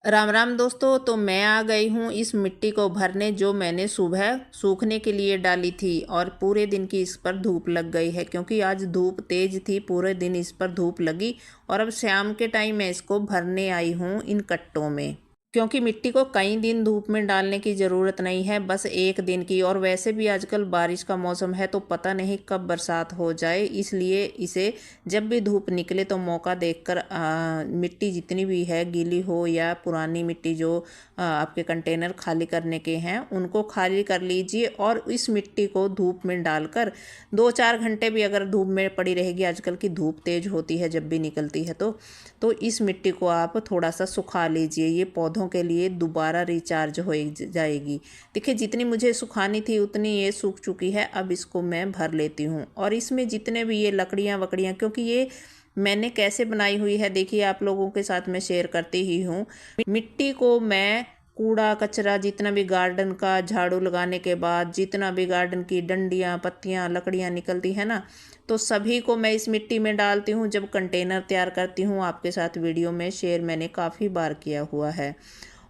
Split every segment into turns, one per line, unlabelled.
राम राम दोस्तों। तो मैं आ गई हूँ इस मिट्टी को भरने जो मैंने सुबह सूखने के लिए डाली थी और पूरे दिन की इस पर धूप लग गई है क्योंकि आज धूप तेज थी। पूरे दिन इस पर धूप लगी और अब शाम के टाइम मैं इसको भरने आई हूँ इन कट्टों में, क्योंकि मिट्टी को कई दिन धूप में डालने की ज़रूरत नहीं है, बस एक दिन की। और वैसे भी आजकल बारिश का मौसम है तो पता नहीं कब बरसात हो जाए, इसलिए इसे जब भी धूप निकले तो मौका देखकर मिट्टी जितनी भी है गीली हो या पुरानी मिट्टी जो आपके कंटेनर खाली करने के हैं उनको खाली कर लीजिए और इस मिट्टी को धूप में डालकर 2-4 घंटे भी अगर धूप में पड़ी रहेगी, आजकल की धूप तेज़ होती है जब भी निकलती है तो इस मिट्टी को आप थोड़ा सा सुखा लीजिए। ये पौधों के लिए दोबारा रिचार्ज हो जाएगी। देखिए जितनी मुझे सुखानी थी उतनी ये सूख चुकी है। अब इसको मैं भर लेती हूँ और इसमें जितने भी ये लकड़ियाँ वकड़ियाँ, क्योंकि ये मैंने कैसे बनाई हुई है देखिए आप लोगों के साथ मैं शेयर करती ही हूँ। मिट्टी को मैं कूड़ा कचरा जितना भी गार्डन का झाड़ू लगाने के बाद जितना भी गार्डन की डंडियाँ पत्तियाँ लकड़ियाँ निकलती है ना, तो सभी को मैं इस मिट्टी में डालती हूँ जब कंटेनर तैयार करती हूँ। आपके साथ वीडियो में शेयर मैंने काफ़ी बार किया हुआ है।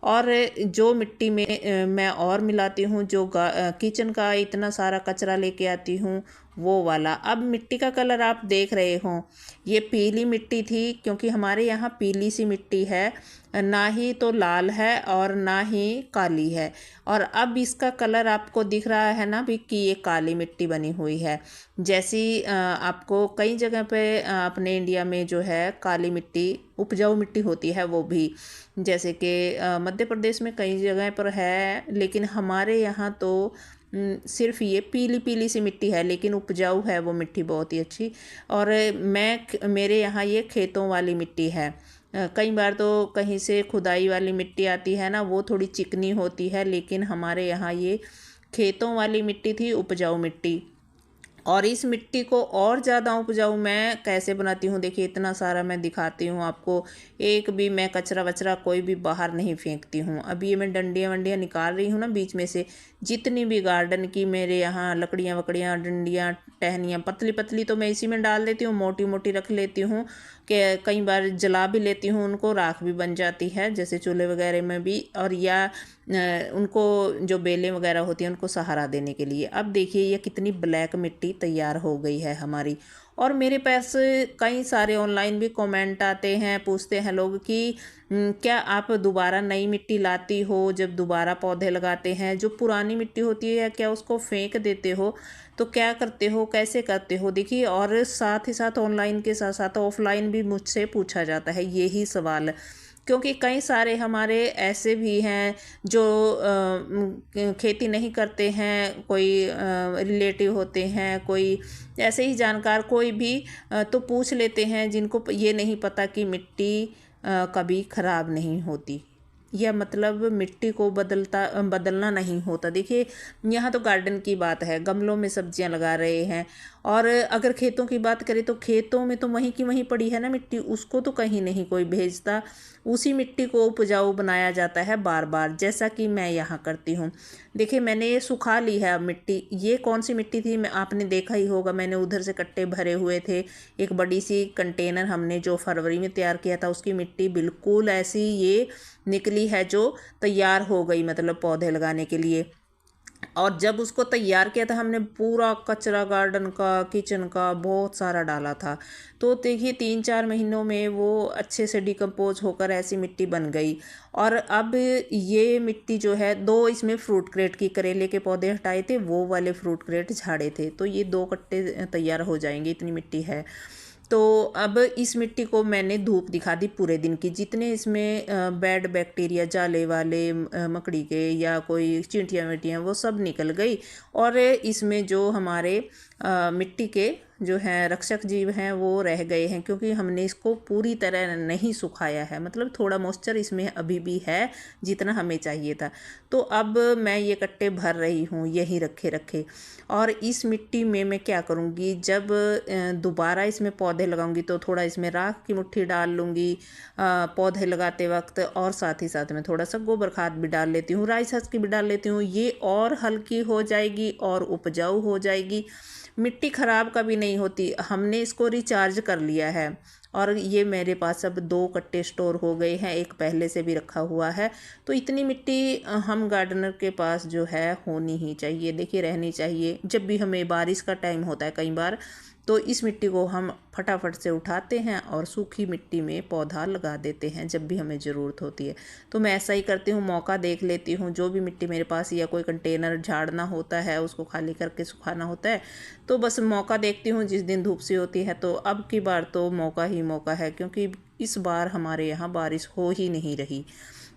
और जो मिट्टी में मैं और मिलाती हूँ जो किचन का इतना सारा कचरा लेके आती हूँ वो वाला। अब मिट्टी का कलर आप देख रहे हो, ये पीली मिट्टी थी क्योंकि हमारे यहाँ पीली सी मिट्टी है, ना ही तो लाल है और ना ही काली है। और अब इसका कलर आपको दिख रहा है ना भी कि ये काली मिट्टी बनी हुई है। जैसी आपको कई जगह पे अपने इंडिया में जो है काली मिट्टी उपजाऊ मिट्टी होती है वो भी, जैसे कि मध्य प्रदेश में कई जगह पर है, लेकिन हमारे यहाँ तो सिर्फ ये पीली पीली सी मिट्टी है, लेकिन उपजाऊ है वो मिट्टी बहुत ही अच्छी। और मेरे यहाँ ये खेतों वाली मिट्टी है। कई बार तो कहीं से खुदाई वाली मिट्टी आती है ना, वो थोड़ी चिकनी होती है, लेकिन हमारे यहाँ ये खेतों वाली मिट्टी थी, उपजाऊ मिट्टी। और इस मिट्टी को और ज़्यादा उपजाऊ मैं कैसे बनाती हूँ देखिए, इतना सारा मैं दिखाती हूँ आपको। एक भी मैं कचरा वचरा कोई भी बाहर नहीं फेंकती हूँ। अभी ये मैं डंडियाँ वंडियाँ निकाल रही हूँ ना बीच में से, जितनी भी गार्डन की मेरे यहाँ लकड़ियाँ वकड़ियाँ डंडियाँ टहनियाँ पतली पतली तो मैं इसी में डाल देती हूँ, मोटी मोटी रख लेती हूँ कि कई बार जला भी लेती हूँ, उनको राख भी बन जाती है जैसे चूल्हे वगैरह में भी, और या उनको जो बेलें वगैरह होती हैं उनको सहारा देने के लिए। अब देखिए ये कितनी ब्लैक मिट्टी तैयार हो गई है हमारी। और मेरे पास कई सारे ऑनलाइन भी कमेंट आते हैं, पूछते हैं लोग कि क्या आप दोबारा नई मिट्टी लाती हो जब दोबारा पौधे लगाते हैं, जो पुरानी मिट्टी होती है क्या उसको फेंक देते हो, तो क्या करते हो कैसे करते हो। देखिए और साथ ही साथ ऑनलाइन के साथ साथ ऑफलाइन भी मुझसे पूछा जाता है यही सवाल, क्योंकि कई सारे हमारे ऐसे भी हैं जो खेती नहीं करते हैं, कोई रिलेटिव होते हैं, कोई ऐसे ही जानकार कोई भी तो पूछ लेते हैं जिनको ये नहीं पता कि मिट्टी कभी ख़राब नहीं होती, या मतलब मिट्टी को बदलना नहीं होता। देखिए यहाँ तो गार्डन की बात है, गमलों में सब्जियां लगा रहे हैं, और अगर खेतों की बात करें तो खेतों में तो वहीं की वहीं पड़ी है ना मिट्टी, उसको तो कहीं नहीं कोई भेजता, उसी मिट्टी को उपजाऊ बनाया जाता है बार बार, जैसा कि मैं यहाँ करती हूँ। देखिए मैंने ये सुखा ली है अब मिट्टी। ये कौन सी मिट्टी थी मैं आपने देखा ही होगा, मैंने उधर से कट्टे भरे हुए थे, एक बड़ी सी कंटेनर हमने जो फरवरी में तैयार किया था उसकी मिट्टी बिल्कुल ऐसी ये निकली है जो तैयार हो गई, मतलब पौधे लगाने के लिए। और जब उसको तैयार किया था हमने पूरा कचरा गार्डन का किचन का बहुत सारा डाला था, तो देखिए 3-4 महीनों में वो अच्छे से डिकम्पोज होकर ऐसी मिट्टी बन गई। और अब ये मिट्टी जो है, दो इसमें फ्रूट क्रेट की करेले के पौधे हटाए थे, वो वाले फ्रूट क्रेट झाड़े थे, तो ये 2 कट्टे तैयार हो जाएंगे, इतनी मिट्टी है। तो अब इस मिट्टी को मैंने धूप दिखा दी पूरे दिन की, जितने इसमें बैड बैक्टीरिया जाले वाले मकड़ी के या कोई चींटियाँ विटियाँ वो सब निकल गई। और इसमें जो हमारे मिट्टी के जो हैं रक्षक जीव हैं वो रह गए हैं, क्योंकि हमने इसको पूरी तरह नहीं सुखाया है, मतलब थोड़ा मॉइस्चर इसमें अभी भी है जितना हमें चाहिए था। तो अब मैं ये कट्टे भर रही हूँ यही रखे रखे। और इस मिट्टी में मैं क्या करूँगी, जब दोबारा इसमें पौधे लगाऊंगी तो थोड़ा इसमें राख की मुट्ठी डाल लूँगी पौधे लगाते वक्त, और साथ ही साथ में थोड़ा सा गोबर खाद भी डाल लेती हूँ, राई छाछ की भी डाल लेती हूँ। ये और हल्की हो जाएगी और उपजाऊ हो जाएगी, मिट्टी ख़राब कभी नहीं होती, हमने इसको रिचार्ज कर लिया है। और ये मेरे पास अब 2 कट्टे स्टोर हो गए हैं, एक पहले से भी रखा हुआ है। तो इतनी मिट्टी हम गार्डनर के पास जो है होनी ही चाहिए, देखिए रहनी चाहिए। जब भी हमें बारिश का टाइम होता है कई बार, तो इस मिट्टी को हम फटाफट से उठाते हैं और सूखी मिट्टी में पौधा लगा देते हैं जब भी हमें ज़रूरत होती है। तो मैं ऐसा ही करती हूँ, मौका देख लेती हूँ, जो भी मिट्टी मेरे पास या कोई कंटेनर झाड़ना होता है उसको खाली करके सुखाना होता है, तो बस मौका देखती हूँ जिस दिन धूप सी होती है। तो अब की बार तो मौका ही मौका है, क्योंकि इस बार हमारे यहाँ बारिश हो ही नहीं रही,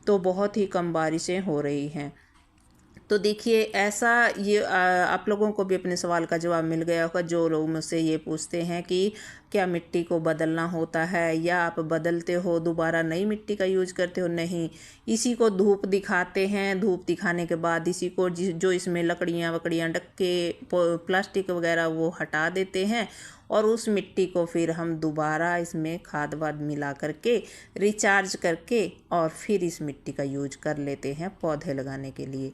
तो बहुत ही कम बारिशें हो रही हैं। तो देखिए ऐसा ये आप लोगों को भी अपने सवाल का जवाब मिल गया होगा, जो लोग मुझसे ये पूछते हैं कि क्या मिट्टी को बदलना होता है या आप बदलते हो, दोबारा नई मिट्टी का यूज करते हो। नहीं, इसी को धूप दिखाते हैं, धूप दिखाने के बाद इसी को जो इसमें लकड़ियाँ वकड़ियाँ डक्के प्लास्टिक वगैरह वो हटा देते हैं, और उस मिट्टी को फिर हम दोबारा इसमें खाद वाद मिला करके रिचार्ज करके और फिर इस मिट्टी का यूज कर लेते हैं पौधे लगाने के लिए।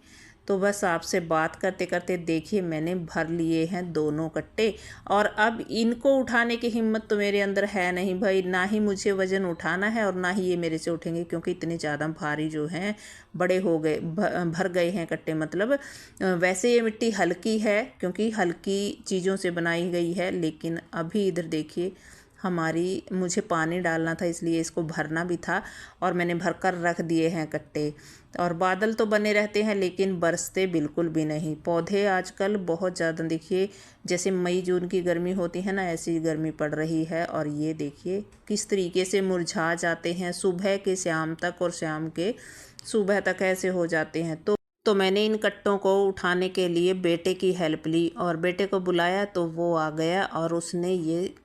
तो बस आपसे बात करते करते देखिए मैंने भर लिए हैं दोनों कट्टे, और अब इनको उठाने की हिम्मत तो मेरे अंदर है नहीं भाई, ना ही मुझे वज़न उठाना है और ना ही ये मेरे से उठेंगे, क्योंकि इतने ज़्यादा भारी जो हैं, बड़े हो गए, भर गए हैं कट्टे। मतलब वैसे ये मिट्टी हल्की है क्योंकि हल्की चीज़ों से बनाई गई है, लेकिन अभी इधर देखिए मुझे पानी डालना था, इसलिए इसको भरना भी था और मैंने भरकर रख दिए हैं कट्टे। और बादल तो बने रहते हैं लेकिन बरसते बिल्कुल भी नहीं। पौधे आजकल बहुत ज़्यादा, देखिए जैसे मई जून की गर्मी होती है ना, ऐसी गर्मी पड़ रही है। और ये देखिए किस तरीके से मुरझा जाते हैं, सुबह के शाम तक और शाम के सुबह तक ऐसे हो जाते हैं। तो मैंने इन कट्टों को उठाने के लिए बेटे की हेल्प ली और बेटे को बुलाया, तो वो आ गया और उसने ये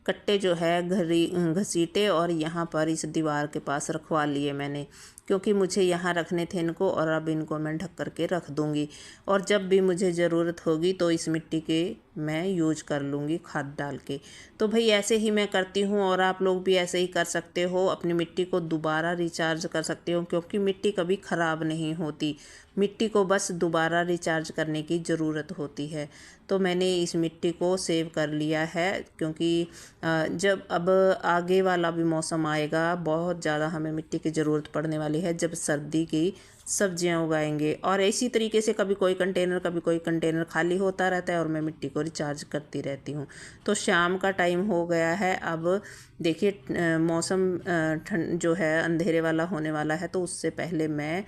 कट्टे जो है घसीटे और यहाँ पर इस दीवार के पास रखवा लिए मैंने, क्योंकि मुझे यहाँ रखने थे इनको, और अब इनको मैं ढक कर के रख दूँगी। और जब भी मुझे ज़रूरत होगी तो इस मिट्टी के मैं यूज कर लूँगी खाद डाल के। तो भाई ऐसे ही मैं करती हूँ, और आप लोग भी ऐसे ही कर सकते हो, अपनी मिट्टी को दोबारा रिचार्ज कर सकते हो, क्योंकि मिट्टी कभी ख़राब नहीं होती। मिट्टी को बस दोबारा रिचार्ज करने की ज़रूरत होती है। तो मैंने इस मिट्टी को सेव कर लिया है, क्योंकि जब अब आगे वाला भी मौसम आएगा, बहुत ज़्यादा हमें मिट्टी की ज़रूरत पड़ने वाली है, जब सर्दी की सब्जियां उगाएंगे। और इसी तरीके से कभी कोई कंटेनर खाली होता रहता है और मैं मिट्टी को रिचार्ज करती रहती हूँ। तो शाम का टाइम हो गया है, अब देखिए मौसम ठंड जो है अंधेरे वाला होने वाला है, तो उससे पहले मैं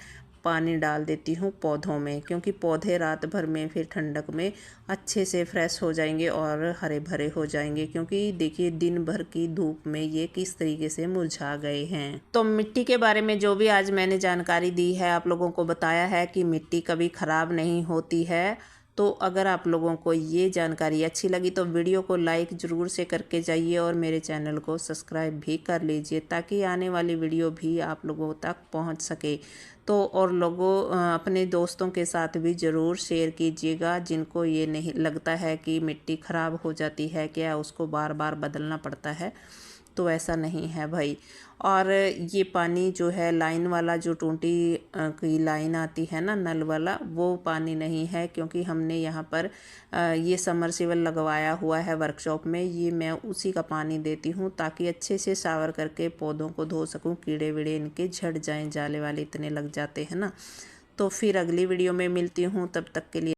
पानी डाल देती हूँ पौधों में, क्योंकि पौधे रात भर में फिर ठंडक में अच्छे से फ्रेश हो जाएंगे और हरे भरे हो जाएंगे। क्योंकि देखिए दिन भर की धूप में ये किस तरीके से मुरझा गए हैं। तो मिट्टी के बारे में जो भी आज मैंने जानकारी दी है, आप लोगों को बताया है कि मिट्टी कभी ख़राब नहीं होती है। तो अगर आप लोगों को ये जानकारी अच्छी लगी तो वीडियो को लाइक ज़रूर से करके जाइए और मेरे चैनल को सब्सक्राइब भी कर लीजिए, ताकि आने वाली वीडियो भी आप लोगों तक पहुंच सके। तो और लोगों अपने दोस्तों के साथ भी ज़रूर शेयर कीजिएगा, जिनको ये नहीं लगता है कि मिट्टी ख़राब हो जाती है, क्या उसको बार बार बदलना पड़ता है। तो ऐसा नहीं है भाई। और ये पानी जो है लाइन वाला, जो टूटी की लाइन आती है ना नल वाला, वो पानी नहीं है, क्योंकि हमने यहाँ पर ये समरसेबल लगवाया हुआ है वर्कशॉप में। ये मैं उसी का पानी देती हूँ, ताकि अच्छे से शावर करके पौधों को धो सकूँ, कीड़े वीड़े इनके झड़ जाएं, जाले वाले इतने लग जाते हैं ना। तो फिर अगली वीडियो में मिलती हूँ, तब तक के लिए